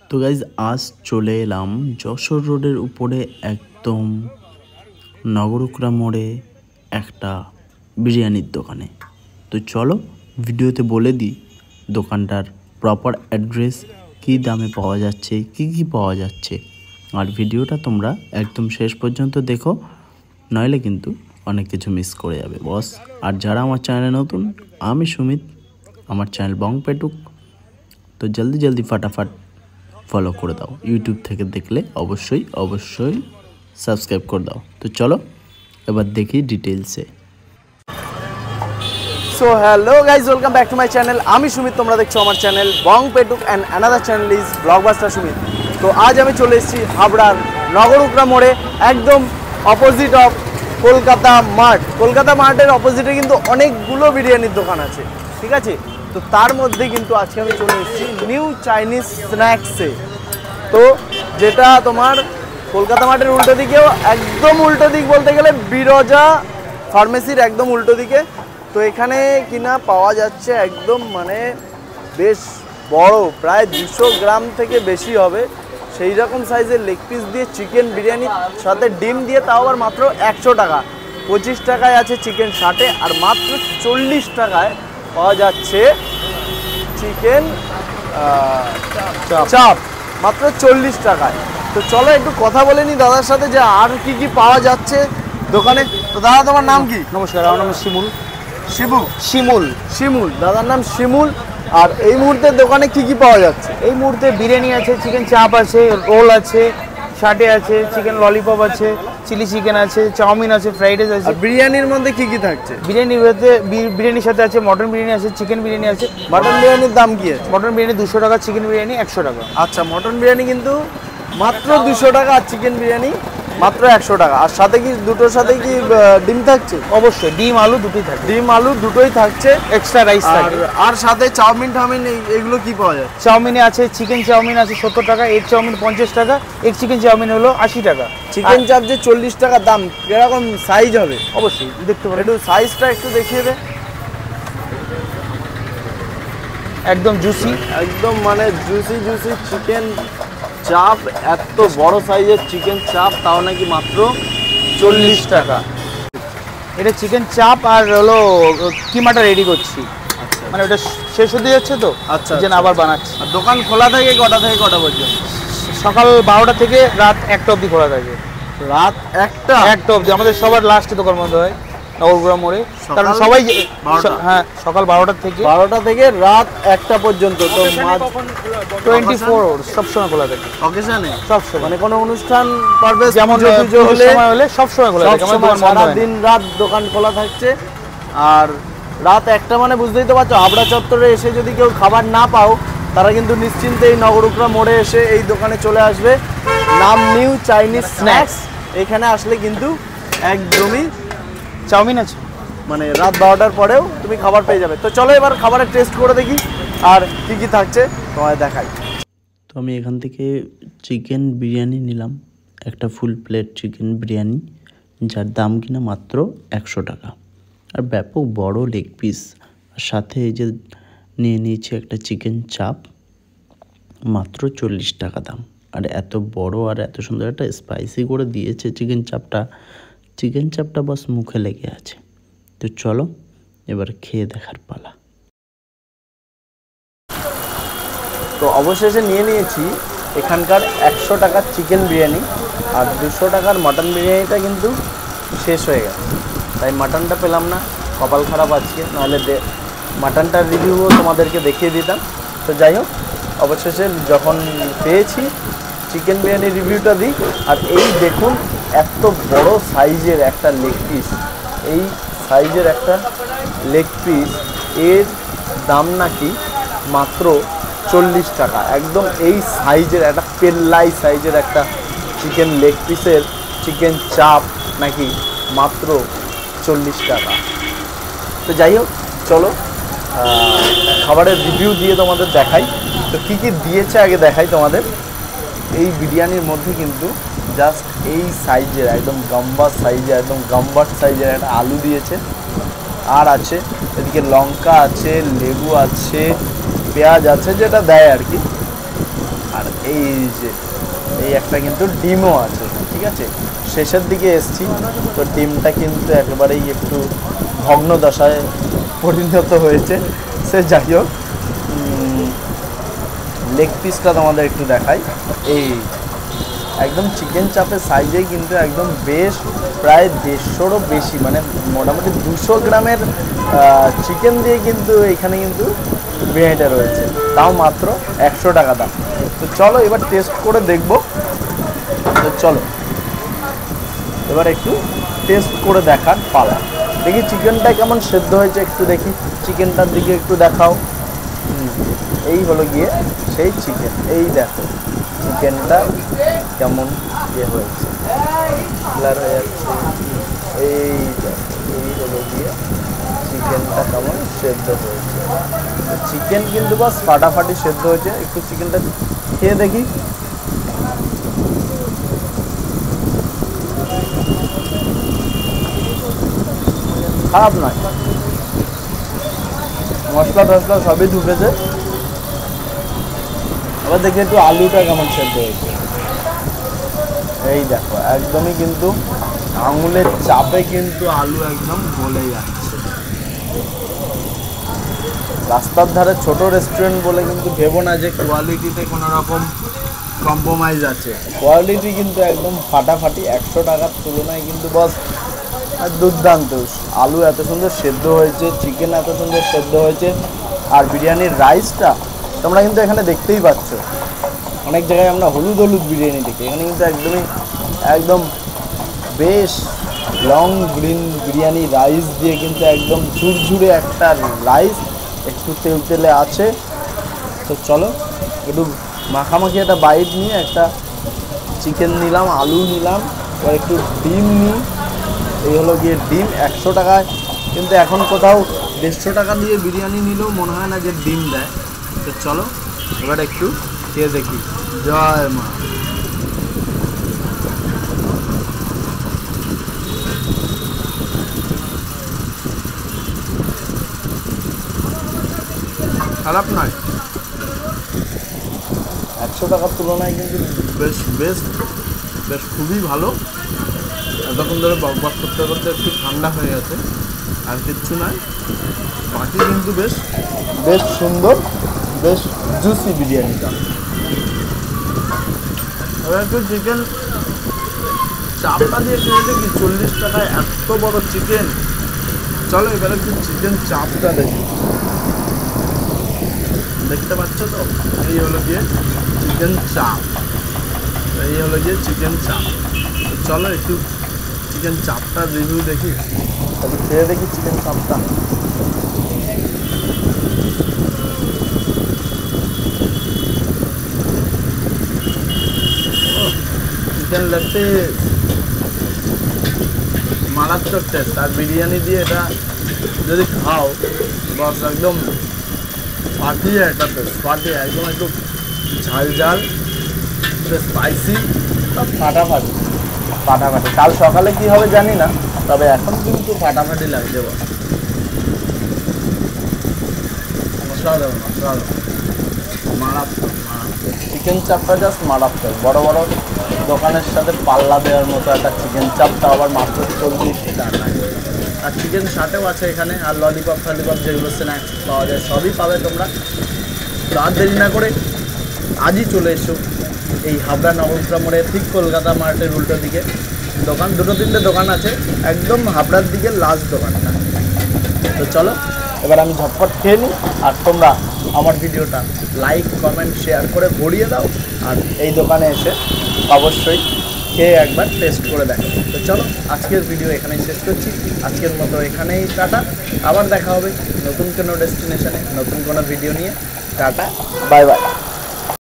তো গাইজ আজ চলে এলাম যশোর রোডের উপরে একদম নগরকুড়া মোড়ে একটা বিরিয়ানির দোকানে। তো চলো ভিডিওতে বলে দিই দোকানটার প্রপার অ্যাড্রেস, কী দামে পাওয়া যাচ্ছে, কি পাওয়া যাচ্ছে। আর ভিডিওটা তোমরা একদম শেষ পর্যন্ত দেখো, নইলে কিন্তু অনেক কিছু মিস করে যাবে বস। আর যারা আমার চ্যানেলে নতুন, আমি সুমিত, আমার চ্যানেল বং পেটুক। তো জলদি ফাটাফাট ফলো করে দাও। ইউটিউব থেকে দেখলে অবশ্যই সাবস্ক্রাইব করে দাও। তো চলো এবার দেখি ডিটেলসে। So hello guys, welcome back to my channel. আমি সুমিত, তোমরা দেখছো আমার channel Bong Petuk and another channel is Blogbuster Sumit. তো আজ আমি চলে এসেছি হাবড়ার নগরকুড়া মোড়ে, একদম অপোজিট অফ কলকাতা মার্ট। কলকাতা মার্টের অপোজিটে কিন্তু অনেকগুলো বিরিয়ানির দোকান আছে, ঠিক আছে। তো তার মধ্যে কিন্তু আজকে আমি চলে এসেছি নিউ চাইনিজ স্ন্যাক্সে। তো যেটা তোমার কলকাতা মার্টের উল্টো দিকেও, একদম উল্টো দিক বলতে গেলে বিরজা ফার্মেসির একদম উল্টো দিকে। তো এখানে কিনা পাওয়া যাচ্ছে একদম মানে বেশ বড়, প্রায় 200 গ্রাম থেকে বেশি হবে সেই রকম সাইজের লেগ পিস দিয়ে চিকেন বিরিয়ানির সাথে ডিম দিয়ে, তাও আবার মাত্র 100 টাকা। 25 টাকায় আছে চিকেন 60, আর মাত্র 40 টাকায় পাওয়া যাচ্ছে চিকেন চাপ, মাত্র 40 টাকায়। তো চলো একটু কথা বলে নি দাদার সাথে যে আর কি পাওয়া যাচ্ছে দোকানে। তো দাদা, তোমার নাম কি? নমস্কার, আমার নাম শিমুল। শিমুল, দাদার নাম শিমুল। আর এই মুহূর্তে দোকানে কি পাওয়া যাচ্ছে? এই মুহূর্তে বিরিয়ানি আছে, চিকেন চাপ আছে, রোল আছে, শাটে আছে, চিকেন ললিপপ আছে, চিলি চিকেন আছে, চাউমিন আছে, ফ্রাইড রাইস আছে। বিরিয়ানির মধ্যে কি থাকছে? বিরিয়ানির সাথে আছে মটন বিরিয়ানি আছে, চিকেন বিরিয়ানি আছে। মটন বিরিয়ানির দাম কি আছে? মটন বিরিয়ানি 200 টাকা, চিকেন বিরিয়ানি 100 টাকা। আচ্ছা, মটন বিরিয়ানি কিন্তু মাত্র 200 টাকা, আর চিকেন বিরিয়ানি মাত্র 100 টাকা। আর সাথে কি দুটোর সাথে কি ডিম থাকছে? অবশ্যই ডিম আলু দুটোই থাকছে। ডিম আলু দুটোই থাকছে, এক্সট্রা রাইস থাকে। আর সাথে চাউমিন এগুলো কি পাওয়া যায়? চাউমিনে আছে, চিকেন চাউমিন আছে 70 টাকা, এগ চাউমিন 50 টাকা, এগ চিকেন চাউমিন হলো 80 টাকা। চিকেন চাপ যে 40 টাকা দাম, কিরকম সাইজ হবে? অবশ্যই দেখতে পারেন। একটু সাইজটা একটু দেখিয়ে দে। একদম জুসি, একদম মানে জুসি চিকেন চাপ, এত বড় সাইজের চিকেন চাপ, তাও নাকি মাত্র 40 টাকা। এটা চিকেন চাপ আর হলো কিমাটা রেডি করছি। আচ্ছা, মানে ওটা শেষ হতে যাচ্ছে তো। আচ্ছা, আবার বানাচ্ছি। আর দোকান খোলা থাকে কটা থেকে কটা পর্যন্ত? সকাল 12টা থেকে রাত 1টা অবধি খোলা থাকে। রাত 1টা অবধি আমাদের সবার লাস্টে দোকান বন্ধ হয় নগরকুড়া মোড়ে, কারণ সবাই হ্যাঁ সকাল 12টা থেকে রাত 1টা পর্যন্ত। তো 24 সবসময় খোলা থাকে। অকেশনে সবসময়, মানে কোনো অনুষ্ঠান পর্বে যেমন পুজো হলে সবসময় খোলা থাকে। সারা দিন রাত দোকান খোলা থাকছে। আর রাত 1টা মানে বুঝতেই তো পারছো, হাবড়া চত্বরে এসে যদি কেউ খাবার না পাও, তারা কিন্তু নিশ্চিন্তে এই নগরকুড়া মোড়ে এসে এই দোকানে চলে আসবে। নাম নিউ চাইনিজ স্ন্যাক্স। এখানে আসলে কিন্তু একদমই চাউমিন আছে, মানে রাত 12টার পরেও তুমি খাবার পেয়ে যাবে। তো চলো এবার খাবারের টেস্ট করে দেখি আর কি থাকছে তোমায় দেখাই। তো আমি এখান থেকে চিকেন বিরিয়ানি নিলাম, একটা ফুল প্লেট চিকেন বিরিয়ানি, যার দাম কিনা মাত্র 100 টাকা। আর ব্যাপক বড় লেগ পিস, আর সাথে এই যে নিয়ে নিয়েছি একটা চিকেন চাপ, মাত্র 40 টাকা দাম। আর এত বড় আর এত সুন্দর একটা স্পাইসি করে দিয়েছে চিকেন চাপটা বাস মুখে লেগে আছে। তো চলো এবার খেয়ে দেখার পালা। তো অবশেষে নিয়ে নিয়েছি এখানকার 100 টাকার চিকেন বিরিয়ানি, আর 200 টাকার মাটন বিরিয়ানিটা কিন্তু শেষ হয়ে গেছে, তাই মাটনটা পেলাম না, কপাল খারাপ আজকে, নাহলে মাটনটার রিভিউও তোমাদেরকে দেখিয়ে দিতাম। তো যাই হোক, অবশেষে যখন পেয়েছি চিকেন বিরিয়ানির রিভিউটা দিই। আর এই দেখুন, এত বড় সাইজের একটা লেগ পিস, এই সাইজের একটা লেগ পিস, এর দাম নাকি মাত্র 40 টাকা। একদম এই সাইজের একটা পেল্লাই সাইজের একটা চিকেন লেগ পিসের চিকেন চাপ নাকি মাত্র 40 টাকা। তো যাই হোক, চলো খাবারের রিভিউ দিয়ে তোমাদের দেখাই। তো কি দিয়েছে আগে দেখাই তোমাদের। এই বিরিয়ানির মধ্যে কিন্তু জাস্ট এই সাইজের, একদম গাম্বার সাইজের একটা আলু দিয়েছে, আর আছে এদিকে লঙ্কা আছে, লেবু আছে, পেঁয়াজ আছে, যেটা দেয় আর কি। আর এই যে এই একটা কিন্তু ডিমও আছে, ঠিক আছে। শেষের দিকে এসছি তো ডিমটা কিন্তু একেবারেই একটু ভগ্ন দশায় পরিণত হয়েছে। সে যাই হোক, লেগ পিসটা তোমাদের একটু দেখাই। এই একদম চিকেন চাপের সাইজে কিন্তু একদম বেশ প্রায় 150-রও বেশি, মানে মোটামুটি 200 গ্রামের চিকেন দিয়ে কিন্তু এখানে কিন্তু বিরিয়ানিটা রয়েছে, তাও মাত্র 100 টাকা দাম। তো চলো এবার টেস্ট করে দেখব। তো চলো এবার একটু টেস্ট করে দেখার পালা। দেখি চিকেনটা কেমন সেদ্ধ হয়েছে, একটু দেখি চিকেনটার দিকে একটু দেখাও। এই হলো গিয়ে সেই চিকেন, এই দেখো চিকেনটা কেমন ইয়ে হয়েছে, কালার হয়ে যাচ্ছে। এই এই হলো গিয়ে চিকেনটা কেমন সেদ্ধ হয়েছে। চিকেন কিন্তু বাস ফাটাফাটি সেদ্ধ হয়েছে। একটু চিকেনটা খেয়ে দেখি। খারাপ নয়, মশলা টশলা সবই ঢুকেছে। এবার দেখি একটু আলুটা কেমন সেদ্ধ হয়েছে। এই দেখো একদমই কিন্তু আঙুলের চাপে কিন্তু আলু একদম গলে যাচ্ছে। রাস্তার ধারে ছোট রেস্টুরেন্ট বলে কিন্তু ভেবো না যে কোয়ালিটিতে কোনো রকম কম্প্রোমাইজ আছে। কোয়ালিটি কিন্তু একদম ফাটাফাটি, 100 টাকার তুলনায় কিন্তু বস দুর্দান্ত। আলু এত সুন্দর সেদ্ধ হয়েছে, চিকেন এত সুন্দর সেদ্ধ হয়েছে, আর বিরিয়ানির রাইসটা তোমরা কিন্তু এখানে দেখতেই পাচ্ছ। অনেক জায়গায় আমরা হলুদ হলুদ বিরিয়ানি দেখি, এখানে কিন্তু একদম বেশ লং গ্রিন বিরিয়ানি রাইস দিয়ে কিন্তু একদম ঝুরঝুরে একটা রাইস, একটু তেল তেলে আছে। তো চলো একটু মাখামাখি একটা বাইট নিয়ে একটা চিকেন নিলাম, আলু নিলাম, এবার একটু ডিম নিই। এই হলো গিয়ে ডিম 100 টাকায়, কিন্তু এখন কোথাও 150 টাকা দিয়ে বিরিয়ানি নিলেও মনে হয় না যে ডিম দেয়। তো চলো এবার একটু খেয়ে দেখি। জয় মা। খারাপ নয়, 100 টাকার তুলনায় কিন্তু বেশ খুবই ভালো। এতক্ষণ ধরে বকবক করতে করতে একটু ঠান্ডা হয়ে গেছে, আর কিচ্ছু নয়। বাকি কিন্তু বেশ সুন্দর, বেশ জুসি বিরিয়ানিটা। এবার একটু চিকেন চাপটা দিয়ে খেয়ে দেখি। 40 টাকায় এত বড় চিকেন। চলো এবার একটু চিকেন চাপটা দেখি। দেখতে পাচ্ছ তো, এই হলো গিয়ে চিকেন চাপ, এই হলো গিয়ে চিকেন চাপ। চলো একটু চিকেন চাপটার রিভিউ দেখি, তাহলে খেয়ে দেখি চিকেন চাপটা। চিকেন লেগ পিস মারাত্মক টেস্ট। আর বিরিয়ানি দিয়ে এটা যদি খাও বস একদম ফাটিয়ে একটা টেস্ট, ফাটিয়ে একদম একটু ঝাল ঝাল, স্পাইসি, সব ফাটাফাটি। কাল সকালে কি হবে জানি না, তবে এখন কিন্তু ফাটাফাটি লাগছে বস। অসাধারণ মারাত্মক। চিকেন চাপটা জাস্ট মারাত্মক। বড় বড় দোকানের সাথে পাল্লা দেওয়ার মতো একটা চিকেন চাপটা আবার মাত্র 40 টাকায়। আর চিকেন শার্টেও আছে এখানে, আর ললিপপ যেগুলো স্ন্যাক্স পাওয়া যায় সবই পাবে তোমরা। তো আর দেরি না করে আজই চলে এসো এই হাবড়া নগরপুরা মোড়ে, ঠিক কলকাতা মার্কেটের উল্টো দিকে দোকান। 2-3টে দোকান আছে, একদম হাবড়ার দিকে লাস্ট দোকানটা। তো চলো এবার আমি ঝটপট খেয়ে নিই, আর তোমরা আমার ভিডিওটা লাইক কমেন্ট শেয়ার করে ভরিয়ে দাও। আর এই দোকানে এসে অবশ্যই খেয়ে একবার টেস্ট করে দেখো। তো চলো আজকের ভিডিও এখানেই শেষ করছি। আজকের মতো এখানেই টাটা। আবার দেখা হবে নতুন কোনো ডেস্টিনেশনে, নতুন কোনো ভিডিও নিয়ে। Tata, bye bye.